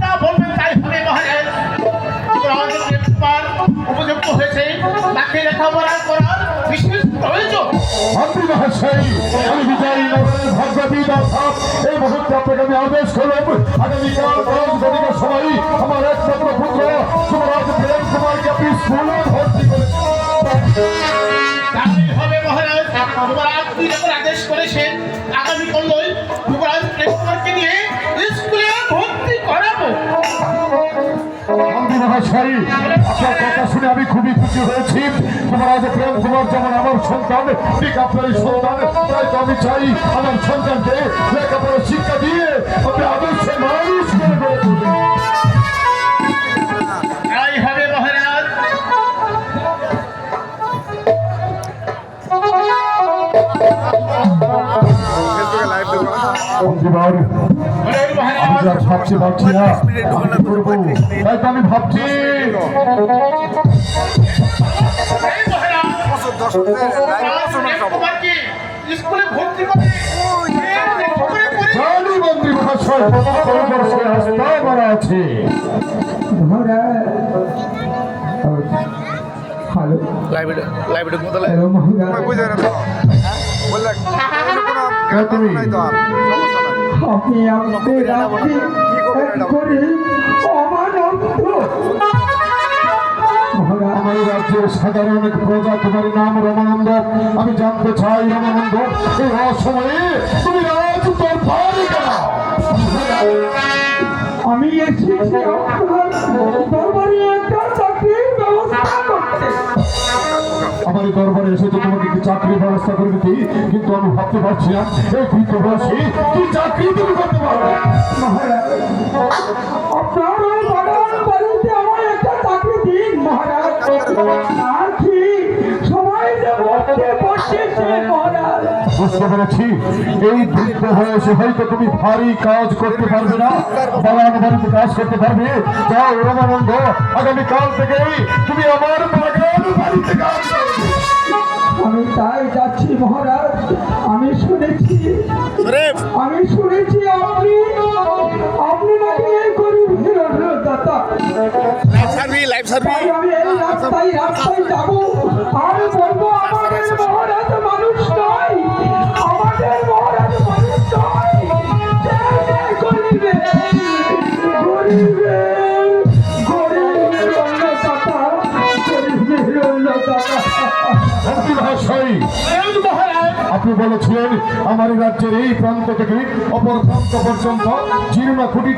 তা বলবেন তাই হবে মহারাজ। তোমার উপযুক্ত হয়েছে, তাকে লেখাপড়া করার বিশেষ প্রয়োজন। মন্ত্রী মহাশয়, আমি বিজয়ী নগরের ভাগ্যবিদ অর্থাৎ এই মুহূর্তে আপনাকে আমি আদেশ করলাম, আগামীকাল 10 ঘটিকার সময় আমার একমাত্র পুত্র যুবরাজ প্রেম কুমারকে আপনি স্কুলে ভর্তি করে তাই হবে মহারাজ। যুবরাজ আপনি যখন আদেশ করেছেন আগামীকাল যুবরাজ প্রেম কুমারকে নিয়ে স্কুলে ভর্তি করাবো। মন্ত্রী মহাশয়, আপনার কথা শুনে আমি খুবই খুশি হয়েছি। যুবরাজ প্রেম কুমার যেমন আমার সন্তান, ঠিক আপনার সন্তান। তাই তো আমি চাই আমার সন্তানকে লেখাপড়া শিক্ষা দিয়ে আপনি আদর্শ মানুষ করে গড়ে তুলবেন। তাই হবে মহারাজ। মন্ত্রীবার, আমি যা ভাবছি না কি করবো, তাই তো আমি ভাবছি স্কুলে ভর্তি করে জানি মন্ত্রী মহাশয় রাস্তা করা আছে। হ্যালো, লাইব্রেরি কোথায় হ্যালো মহারাজ, বুঝে না তো বললে তুমি আপনি আমাদের রাজ্যে এক করে অমানন্ত। মহারাজ, আমার রাজ্যের সাধারণ এক প্রজা, তোমার নাম রমানন্দ। আমি জানতে চাই রমানন্দ, এই অসময়ে তুমি রাজ দরবারে কেন? আমি এসেছি আপনার দরবারে একটা চাকরির ব্যবস্থা করতে। আমার এই দরবারে এসে তো তোমাকে কি চাকরির ব্যবস্থা করে দিতে, কিন্তু আমি ভাবতে পারছি না এই বৃদ্ধ বয়সে কি চাকরি তুমি করতে পারবে। মহারাজ, আপনার ওই বাগান বাড়িতে আমার একটা চাকরি দিন মহারাজ। আর কি সময় যে বলতে বসেছে মহারাজ। বুঝতে পেরেছি, এই বৃদ্ধ বয়সে হয়তো তুমি ভারী কাজ করতে পারবে না, বাগান বাড়িতে কাজ করতে পারবে। যাও রমানন্দ, আগামীকাল থেকেই তুমি আমার বাগান বাড়িতে কাজ করবে। আমি তাই যাচ্ছি মহারাজ। আমি শুনেছি আপনি নাকি এই গরিবের অন্নদাতা। তাই আমি এই রাস্তায় যাবো আর বলবো আমাদের মহারাজ মানুষ নয়, আমাদের মহারাজ মানুষ নয়। গরিবের অন্নদাতা, গরিবের অন্নদাতা। মন্ত্রী মহাশয়, আপনি বলেছিলেন আমার রাজ্যের এই প্রান্ত থেকে অপর প্রান্ত পর্যন্ত জীর্ণ খুঁটি